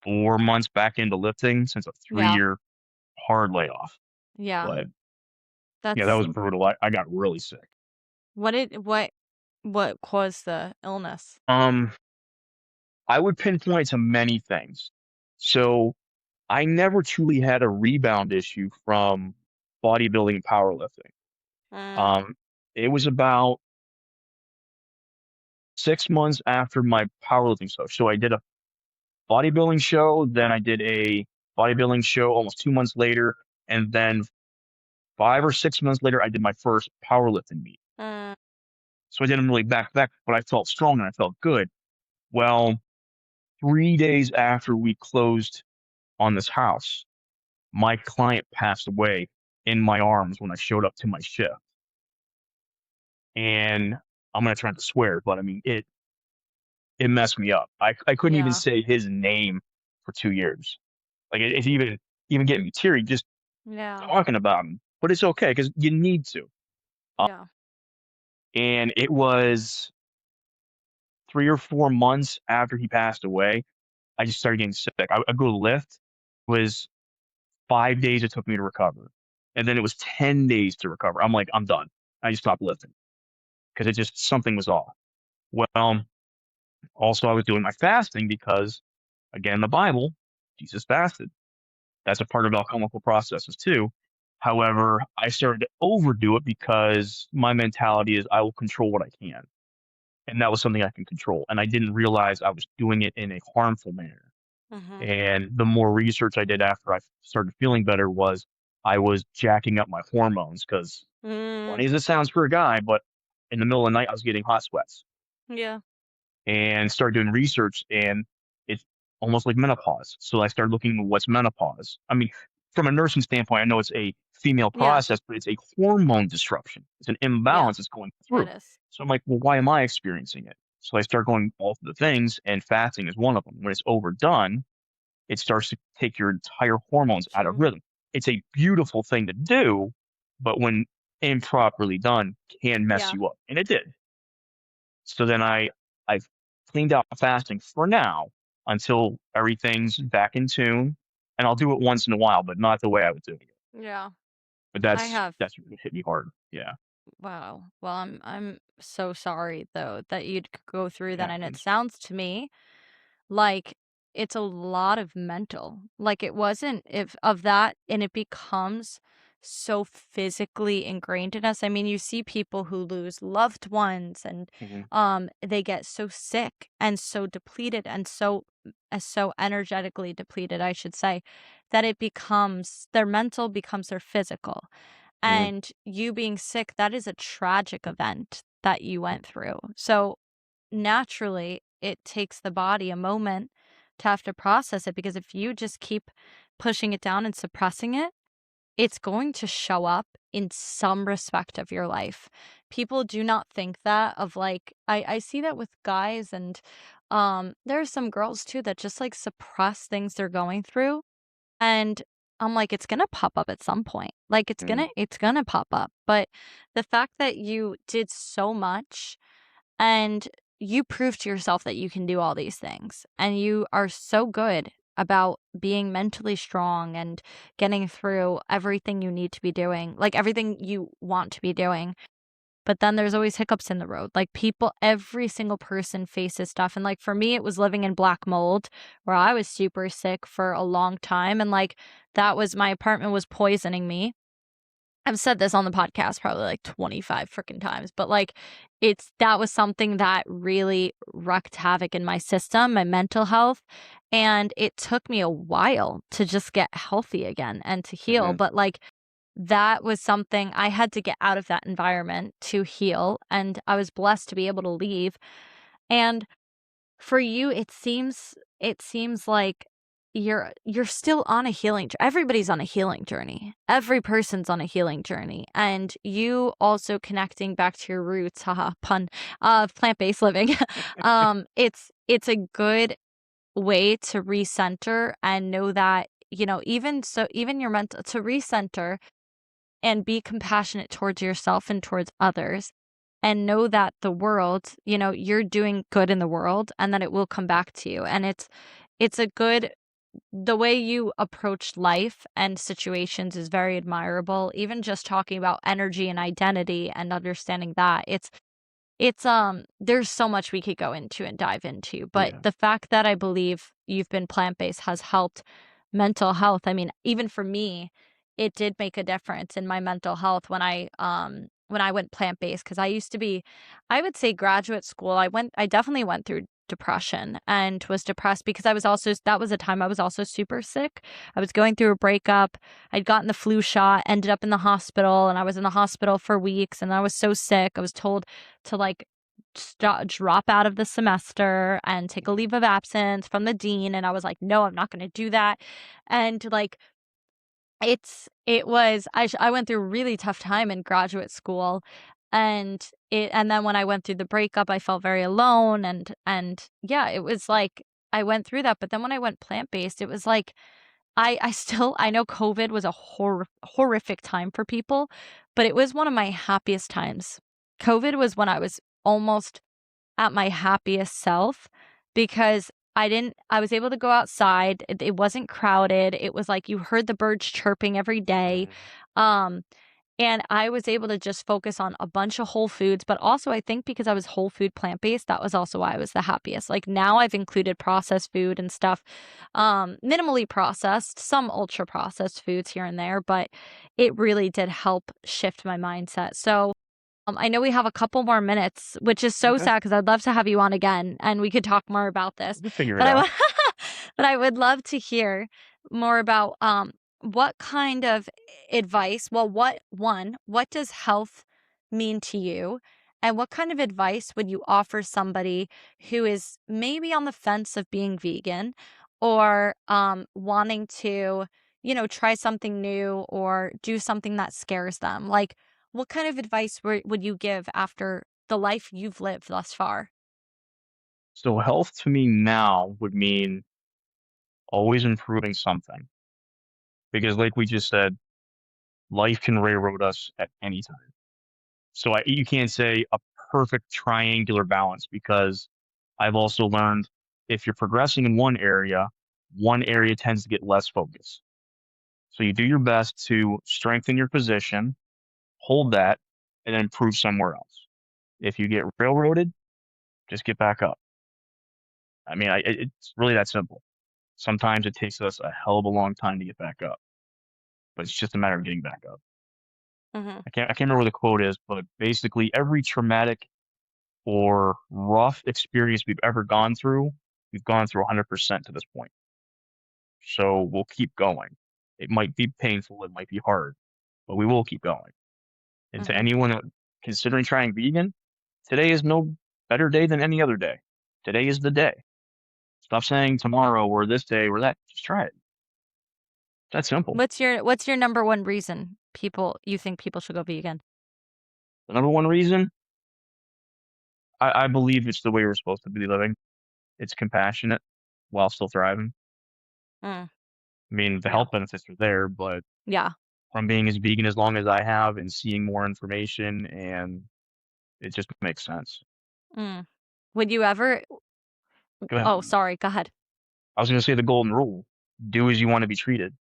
4 months back into lifting since a three Yeah. year hard layoff. Yeah. But yeah, that That's was brutal. I got really sick. what caused the illness? Um, I would pinpoint to many things. So I never truly had a rebound issue from bodybuilding and powerlifting. Mm. Um, it was about 6 months after my powerlifting show. So I did a bodybuilding show, then I did a bodybuilding show almost 2 months later, and then 5 or 6 months later, I did my first powerlifting meet. Mm. So I didn't really back to back, but I felt strong and I felt good. Well, 3 days after we closed on this house, my client passed away in my arms when I showed up to my shift. And I'm gonna try not to swear, but I mean it messed me up. I couldn't even Yeah. say his name for 2 years. Like it's even getting me teary just Yeah. talking about him. But it's okay because you need to. Uh, Yeah. and it was 3 or 4 months after he passed away, I just started getting sick. I go to lift. It was 5 days it took me to recover, and then it was 10 days to recover. I'm like, I'm done. I just stopped lifting because it just something was off. Well, also I was doing my fasting because, again, the Bible, Jesus fasted. That's a part of alchemical processes too. However, I started to overdo it because my mentality is I will control what I can. And that was something I can control. And I didn't realize I was doing it in a harmful manner. Mhm. And the more research I did after I started feeling better was I was jacking up my hormones because, Mm. funny as it sounds for a guy, but in the middle of the night, I was getting hot sweats Yeah. and started doing research, and it's almost like menopause. So I started looking at what's menopause. I mean, from a nursing standpoint, I know it's a female Yeah. process, but it's a hormone disruption. It's an Yeah. imbalance that's going It through. is. So I'm like, well, why am I experiencing it? So I start going all of the things, and fasting is one of them. When it's overdone, it starts to take your entire hormones out of True. rhythm. It's a beautiful thing to do, but when improperly done, can mess Yeah. you up, and it did. So then I've cleaned out fasting for now until everything's back in tune. and I'll do it once in a while, but not the way I was doing it. Yeah. But I have. that's hit me hard. Yeah. Wow. Well, I'm so sorry though that you'd go through It that, and it happens. sounds to me like it's a lot of mental. Like it wasn't if of that, and it becomes so physically ingrained in us. I mean, you see people who lose loved ones, and Mhm. they get so sick and so depleted and so energetically depleted, I should say, that it becomes their mental becomes their physical. Mhm. And you being sick, that is a tragic event that you went through. So naturally, it takes the body a moment to have to process it, because if you just keep pushing it down and suppressing it, it's going to show up in some respect of your life. People do not think that of like I see that with guys, and there are some girls too that just like suppress things they're going through, and I'm like, it's gonna pop up at some point. Like Mhm. it's gonna pop up. But the fact that you did so much, and you prove to yourself that you can do all these things, and you are so good about being mentally strong and getting through everything you need to be doing, like everything you want to be doing. But then there's always hiccups in the road. Like people, every single person faces stuff. And like for me, it was living in black mold where I was super sick for a long time. And like that was my apartment was poisoning me. I've said this on the podcast probably like 25 freaking times, but like that was something that really wreaked havoc in my system, my mental health. And it took me a while to just get healthy again and to heal. Mhm. But like that was something I had to get out of that environment to heal. And I was blessed to be able to leave. And for you, it seems like you're still on a healing everybody's on a healing journey. Every person's on a healing journey. And you also connecting back to your roots, haha, pun, of plant-based living. It's a good way to recenter and know that, even your mental to recenter and be compassionate towards yourself and towards others, and know that the world, you're doing good in the world, and that it will come back to you. And it's a good the way you approach life and situations is very admirable. Even just talking about energy and identity and understanding that there's so much we could go into and dive into, but Yeah. the fact that I believe you've been plant-based has helped mental health. I mean, even for me, it did make a difference in my mental health when I went plant-based, because I would say graduate school, I definitely went through depression and was depressed because that was a time I was also super sick. I was going through a breakup. I'd gotten the flu shot, ended up in the hospital, and I was in the hospital for weeks, and I was so sick. I was told to like drop out of the semester and take a Mhm. leave of absence from the dean, and I was like, no, I'm not going to do that. And like it was I went through a really tough time in graduate school, and then when I went through the breakup, I felt very alone, and yeah, it was like I went through that. But then when I went plant-based, it was like I know COVID was a horrific time for people, but it was one of my happiest times. COVID was when I was almost at my happiest self, because I was able to go outside. It wasn't crowded. It was like you heard the birds chirping every day. Mhm. Um, and I was able to just focus on a bunch of whole foods, but also I think because I was whole food plant-based, that was also why I was the happiest. Like now I've included processed food and stuff, minimally processed, some ultra processed foods here and there, but it really did help shift my mindset. So I know we have a couple more minutes, which is so Okay. sad because I'd love to have you on again and we could talk more about this. We can figure it But I out. wa- but I would love to hear more about what kind of advice, well, what does health mean to you? And what kind of advice would you offer somebody who is maybe on the fence of being vegan, or wanting to, try something new or do something that scares them? Like, what kind of advice would you give after the life you've lived thus far? So health to me now would mean always improving something because, like we just said, life can railroad us at any time. So you can't say a perfect triangular balance because I've also learned if you're progressing in one area, one area tends to get less focus. So you do your best to strengthen your position, hold that, and then improve somewhere else. If you get railroaded, just get back up. I mean, it's really that simple. Sometimes it takes us a hell of a long time to get back up, but it's just a matter of getting back up. Mm-hmm. I can't remember what the quote is, but basically every traumatic or rough experience we've ever gone through, we've gone through 100% to this point. So we'll keep going. It might be painful, it might be hard, but we will keep going. And to Mm-hmm. anyone considering trying vegan, today is no better day than any other day. Today is the day. Stop saying tomorrow or this day or that. Just try it. That's simple. What's your number one reason you think people should go vegan? The number one reason, I believe it's the way we're supposed to be living. It's compassionate while still thriving. Mm, I mean, the yeah. health benefits are there, but Yeah. from being as vegan as long as I have and seeing more information, and it just makes sense. Mm. Would you ever? Go ahead. Oh, sorry. Go ahead. I was going to say the golden rule: do as you want to be treated.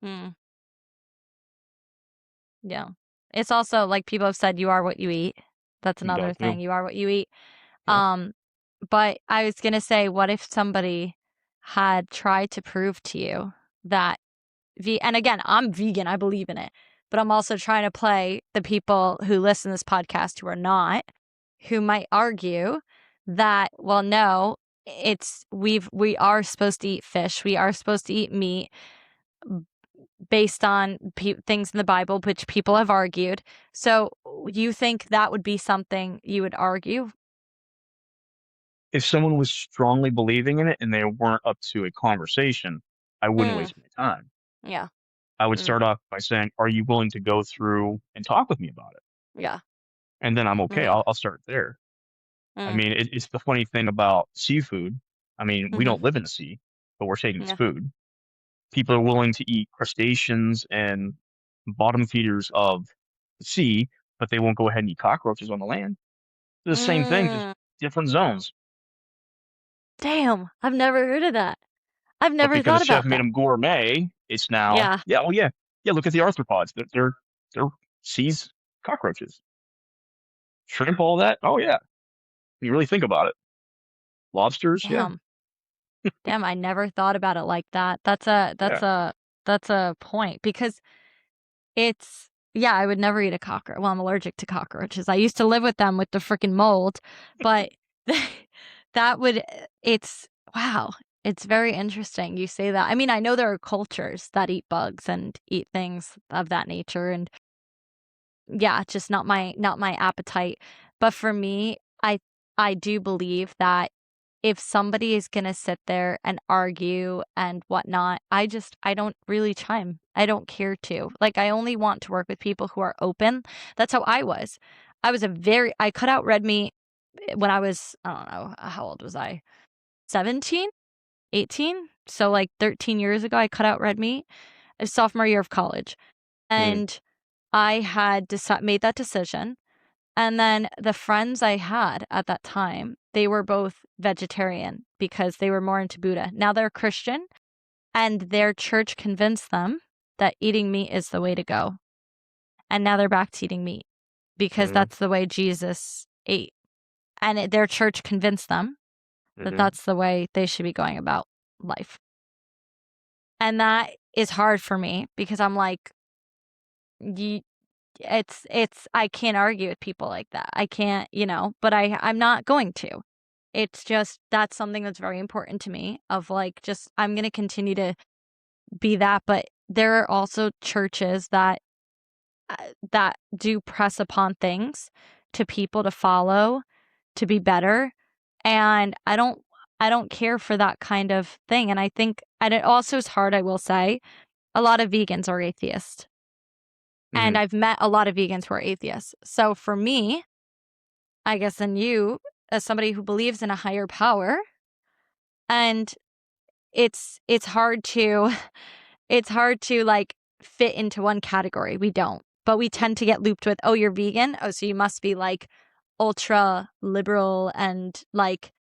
Mm, yeah. It's also like people have said, you are what you eat. That's another That too. thing. You are what you eat. Yep. But I was gonna say, what if somebody had tried to prove to you that and again, I'm vegan, I believe in it, but I'm also trying to play the people who listen to this podcast who are not, who might argue that, well, no, we are supposed to eat fish, we are supposed to eat meat based on things in the Bible, which people have argued. So you think that would be something you would argue? If someone was strongly believing in it and they weren't up to a conversation, I wouldn't Mm, waste my time. yeah. I would Mm, start off by saying, "Are you willing to go through and talk with me about it?" yeah. And then I'm okay. Yeah. I'll start there. I Mm, mean, it's the funny thing about seafood. I mean, we mm-hmm. don't live in the sea, but we're taking its Yeah. food. People are willing to eat crustaceans and bottom feeders of the sea, but they won't go ahead and eat cockroaches on the land. They're the same thing, just Mm, different zones. damn, I've never heard of that. I've But never because a thought chef about made that. them gourmet, it's now, Yeah. yeah, oh yeah, yeah. Look at the arthropods. They're seas cockroaches, shrimp, all that. Oh yeah, when you really think about it. Lobsters, yeah, Damn. Damn, I never thought about it like that. yeah. That's a point because yeah, I would never eat a cockroach. Well, I'm allergic to cockroaches. I used to live with them with the freaking mold, but that would it's wow. It's very interesting you say that. I mean, I know there are cultures that eat bugs and eat things of that nature, and yeah, just not my appetite. But for me, I do believe that if somebody is gonna sit there and argue and whatnot, I don't really chime. I don't care to. Like I only want to work with people who are open. That's how I was. I cut out red meat when I was, I don't know, how old was I? 17, 18. So like 13 years ago, I cut out red meat. Sophomore year of college. Mm, And I had made that decision. And then the friends I had at that time, they were both vegetarian because they were more into Buddha. Now they're Christian, and their church convinced them that eating meat is the way to go. And now they're back to eating meat because mm, that's the way Jesus ate. And their church convinced them that mm, that's the way they should be going about life. And that is hard for me because I'm like, you, it's I can't argue with people like that. I can't, but I'm not going to. It's just that's something that's very important to me of like just I'm going to continue to be that, but there are also churches that do press upon things to people to follow, to be better, and I don't care for that kind of thing. And I think and it also is hard, I will say. A lot of vegans are atheists. And mm. I've met a lot of vegans who are atheists. So for me, I guess, and you, as somebody who believes in a higher power, and it's hard to it's hard to like fit into one category. We don't. But we tend to get looped with, oh, you're vegan? Oh, so you must be like ultra liberal and like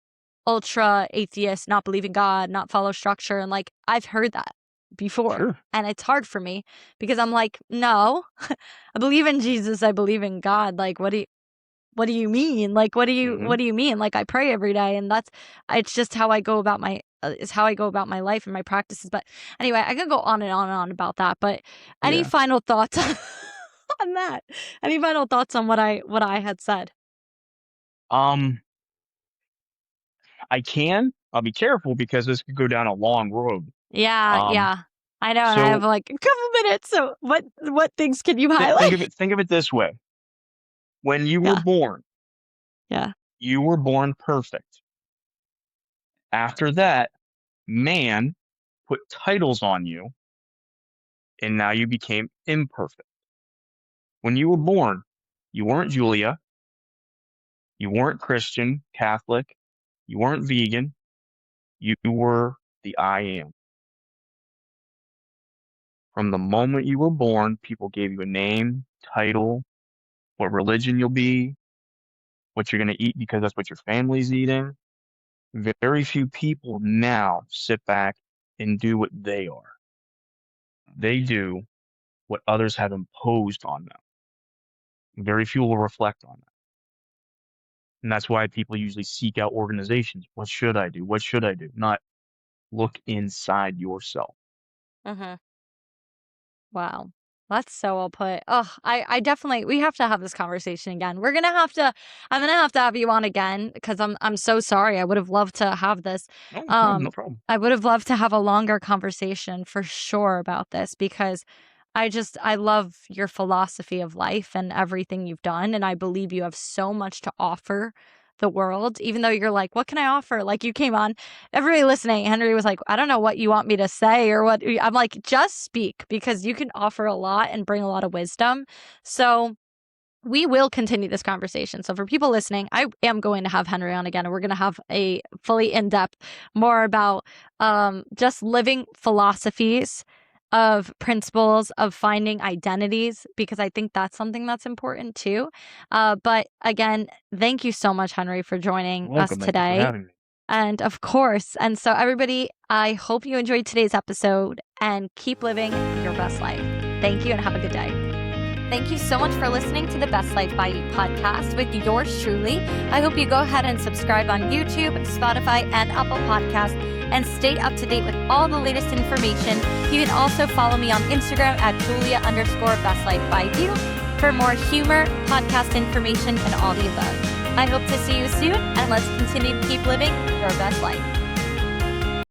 ultra atheist, not believe in God, not follow structure. And like, I've heard that before. Sure. And it's hard for me because I'm like, no, I believe in Jesus. I believe in God. Like, what do you mean? Like, what do you mean? Like, I pray every day, and it's just how I go about my life and my practices. But anyway, I could go on and on and on about that. But any final thoughts on that? Any final thoughts on what I had said? I'll be careful because this could go down a long road. Yeah, Um, I know, and I have so like a couple minutes. So what things can you highlight? think of it this way. When you were Yeah, born, yeah. you were born perfect. After that, man put titles on you, and now you became imperfect. When you were born, you weren't Julia, you weren't Christian, Catholic, you weren't vegan, you were the I am. From the moment you were born, people gave you a name, title, what religion you'll be, what you're going to eat because that's what your family's eating. Very few people now sit back and do what they are. They do what others have imposed on them. Very few will reflect on that. And that's why people usually seek out organizations. What should I do? What should I do? Not look inside yourself. Mm-hmm. Wow. That's so well put. Oh, I definitely, we have to have this conversation again. I'm going to have to have you on again because I'm so sorry. I would have loved to have this. No problem. I would have loved to have a longer conversation for sure about this because I love your philosophy of life and everything you've done. And I believe you have so much to offer the world, even though you're like, what can I offer? Like you came on, everybody listening, Henry was like, I don't know what you want me to say or what. I'm like, just speak because you can offer a lot and bring a lot of wisdom. So we will continue this conversation. So for people listening, I am going to have Henry on again, and we're going to have a fully in-depth more about just living philosophies of principles of finding identities, because I think that's something that's important too. But again, thank you so much, Henry, for joining us Welcome. Thank you for today. having me. And of course, and so everybody, I hope you enjoyed today's episode and keep living your best life. Thank you and have a good day. Thank you so much for listening to the Best Life by You podcast with yours truly. I hope you go ahead and subscribe on YouTube, Spotify, and Apple Podcasts and stay up to date with all the latest information. You can also follow me on Instagram at Julia_BestLifeByYou for more humor, podcast information, and all the above. I hope to see you soon, and let's continue to keep living your best life.